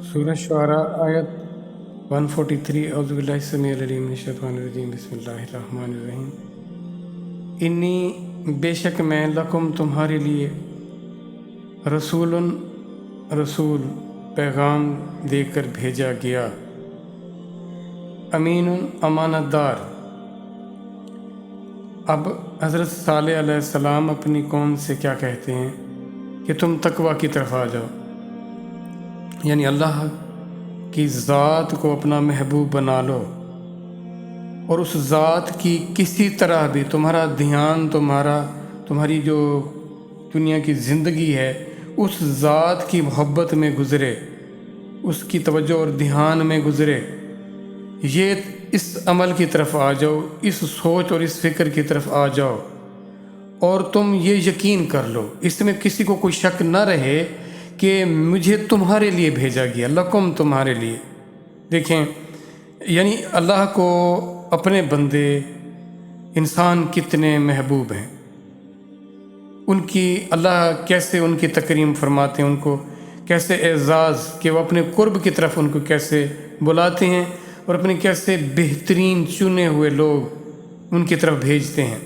سورہ شعراء آیت 143 اعوذ باللہ السمیع العلیم من الشیطان الرجیم بسم اللہ الرحمن الرحیم انی بے شک میں لکم تمہارے لیے رسول پیغام دے کر بھیجا گیا، امین امانت دار۔ اب حضرت صالح علیہ السلام اپنی قوم سے کیا کہتے ہیں کہ تم تقوی کی طرف آ جاؤ، یعنی اللہ کی ذات کو اپنا محبوب بنا لو، اور اس ذات کی کسی طرح بھی تمہارا دھیان تمہاری جو دنیا کی زندگی ہے اس ذات کی محبت میں گزرے، اس کی توجہ اور دھیان میں گزرے۔ یہ اس عمل کی طرف آ جاؤ، اس سوچ اور اس فکر کی طرف آ جاؤ، اور تم یہ یقین کر لو، اس میں کسی کو کوئی شک نہ رہے کہ مجھے تمہارے لیے بھیجا گیا، لکم تمہارے لیے۔ دیکھیں، یعنی اللہ کو اپنے بندے انسان کتنے محبوب ہیں، ان کی اللہ کیسے ان کی تکریم فرماتے ہیں، ان کو کیسے اعزاز کہ وہ اپنے قرب کی طرف ان کو کیسے بلاتے ہیں، اور اپنے کیسے بہترین چنے ہوئے لوگ ان کی طرف بھیجتے ہیں۔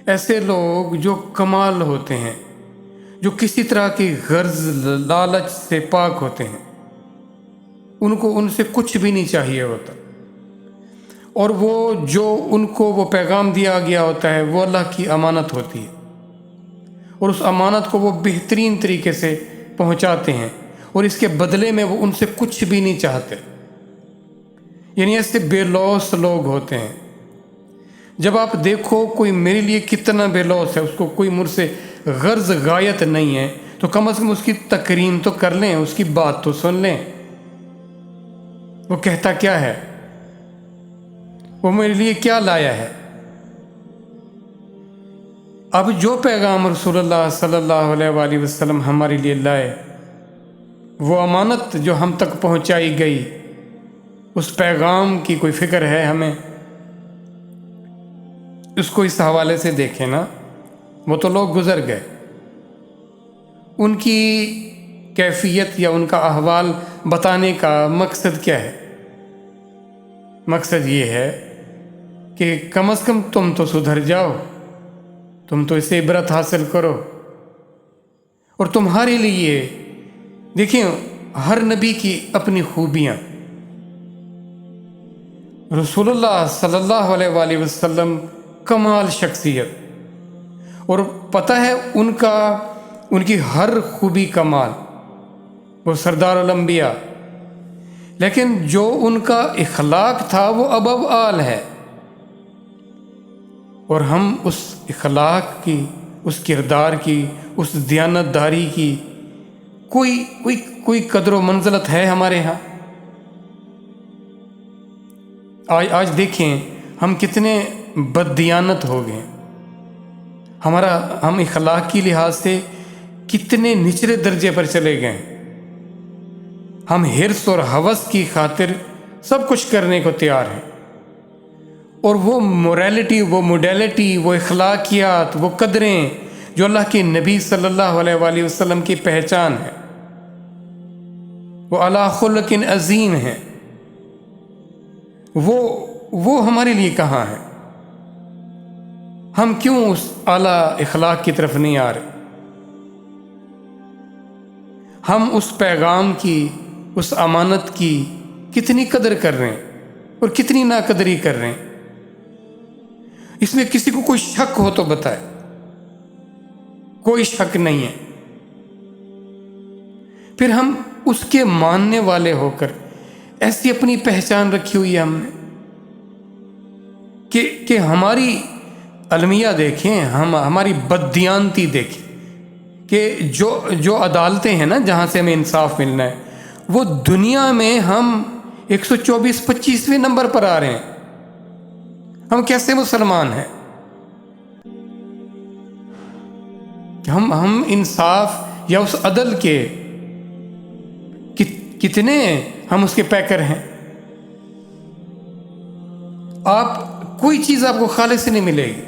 ایسے لوگ جو کمال ہوتے ہیں، جو کسی طرح کی غرض لالچ سے پاک ہوتے ہیں، ان سے کچھ بھی نہیں چاہیے ہوتا، اور ان کو وہ پیغام دیا گیا ہوتا ہے وہ اللہ کی امانت ہوتی ہے، اور اس امانت کو وہ بہترین طریقے سے پہنچاتے ہیں، اور اس کے بدلے میں وہ ان سے کچھ بھی نہیں چاہتے۔ یعنی ایسے بے لوث لوگ ہوتے ہیں، جب آپ دیکھو کوئی میرے لیے کتنا بے لوث ہے، اس کو کوئی مجھ سے غرض غایت نہیں ہے، تو کم از کم اس کی تکریم تو کر لیں، اس کی بات تو سن لیں، وہ کہتا کیا ہے، وہ میرے لیے کیا لایا ہے۔ اب جو پیغام رسول اللہ صلی اللہ علیہ وآلہ وسلم ہمارے لیے لائے، وہ امانت جو ہم تک پہنچائی گئی، اس پیغام کی کوئی فکر ہے ہمیں؟ اس کو اس حوالے سے دیکھیں نا، وہ تو لوگ گزر گئے، ان کی کیفیت یا ان کا احوال بتانے کا مقصد کیا ہے؟ مقصد یہ ہے کہ کم از کم تم تو سدھر جاؤ، تم تو اس سے عبرت حاصل کرو۔ اور تمہارے لیے دیکھیں، ہر نبی کی اپنی خوبیاں، رسول اللہ صلی اللہ علیہ وآلہ وسلم کمال شخصیت، اور پتہ ہے ان کی ہر خوبی کمال، وہ سردار الانبیاء، لیکن جو ان کا اخلاق تھا وہ ابو اعلی ہے، اور ہم اس اخلاق کی، اس کردار کی، اس دیانت داری کی کوئی قدر و منزلت ہے ہمارے ہاں؟ آج دیکھیں ہم کتنے بددیانت ہو گئے، ہم اخلاقی لحاظ سے کتنے نچلے درجے پر چلے گئے، ہم حرص اور ہوس کی خاطر سب کچھ کرنے کو تیار ہیں، اور وہ موریلٹی، وہ موڈیلٹی، وہ اخلاقیات، وہ قدریں جو اللہ کے نبی صلی اللہ علیہ وآلہ وسلم کی پہچان ہے، وہ اعلیٰ خلق عظیم ہیں، وہ ہمارے لیے کہاں ہے؟ ہم کیوں اس اعلیٰ اخلاق کی طرف نہیں آ رہے؟ ہم اس پیغام کی، اس امانت کی کتنی قدر کر رہے ہیں اور کتنی ناقدری کر رہے ہیں؟ اس میں کسی کو کوئی شک ہو تو بتائے۔ کوئی شک نہیں ہے۔ پھر ہم اس کے ماننے والے ہو کر ایسی اپنی پہچان رکھی ہوئی ہے ہم نے کہ ہماری المیہ دیکھیں، ہماری بددیانتی دیکھیں، کہ جو عدالتیں ہیں نا جہاں سے ہمیں انصاف ملنا ہے، وہ دنیا میں ہم 124-25ویں نمبر پر آ رہے ہیں۔ ہم کیسے مسلمان ہیں؟ ہم انصاف یا اس عدل کے کتنے ہم اس کے پیکر ہیں؟ کوئی چیز آپ کو خالص نہیں ملے گی،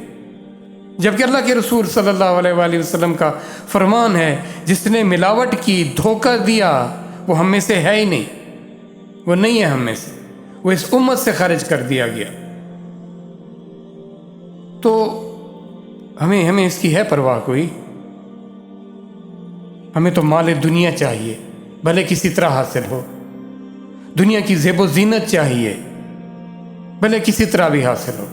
جبکہ اللہ کے رسول صلی اللہ علیہ وآلہ وسلم کا فرمان ہے، جس نے ملاوٹ کی، دھوکہ دیا، وہ ہم میں سے ہے ہی نہیں، وہ نہیں ہے ہم میں سے، وہ اس امت سے خارج کر دیا گیا۔ تو ہمیں اس کی ہے پرواہ کوئی؟ ہمیں تو مال دنیا چاہیے، بھلے کسی طرح حاصل ہو، دنیا کی زیب و زینت چاہیے، بھلے کسی طرح بھی حاصل ہو۔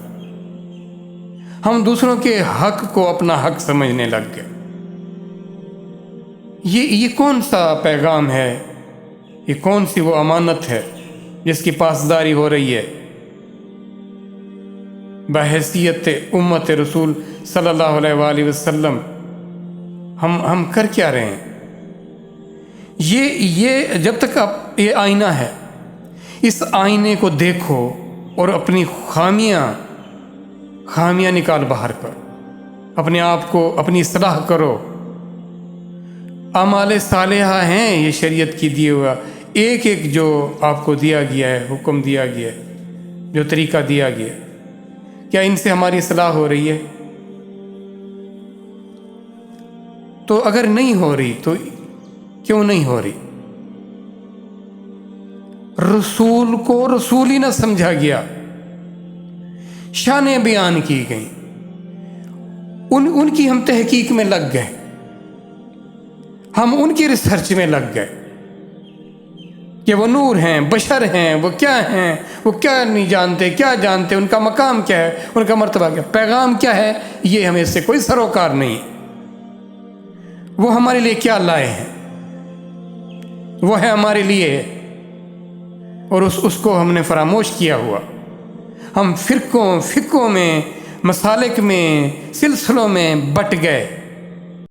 ہم دوسروں کے حق کو اپنا حق سمجھنے لگ گئے۔ یہ کون سا پیغام ہے، یہ کون سی وہ امانت ہے جس کی پاسداری ہو رہی ہے بحیثیت امت رسول صلی اللہ علیہ وآلہ وسلم؟ ہم کر کیا رہے ہیں؟ یہ جب تک یہ آئینہ ہے، اس آئینے کو دیکھو اور اپنی خامیاں نکال باہر کر، اپنے آپ کو اپنی اصلاح کرو۔ اعمال صالحہ ہیں یہ شریعت کی دیے ہوا، ایک جو آپ کو دیا گیا ہے، حکم دیا گیا ہے، جو طریقہ دیا گیا ہے، کیا ان سے ہماری اصلاح ہو رہی ہے؟ تو اگر نہیں ہو رہی تو کیوں نہیں ہو رہی؟ رسول کو رسول ہی نہ سمجھا گیا، شانیں بیان کی گئیں، ان کی ہم تحقیق میں لگ گئے، ہم ان کی ریسرچ میں لگ گئے کہ وہ نور ہیں، بشر ہیں، وہ کیا ہیں، وہ کیا نہیں جانتے، کیا جانتے، ان کا مقام کیا ہے، ان کا مرتبہ کیا، پیغام کیا ہے، یہ ہمیں اس سے کوئی سروکار نہیں۔ وہ ہمارے لیے کیا لائے ہیں، وہ ہے ہمارے لیے، اور اس کو ہم نے فراموش کیا ہوا۔ ہم فرقوں میں، مسالک میں، سلسلوں میں بٹ گئے۔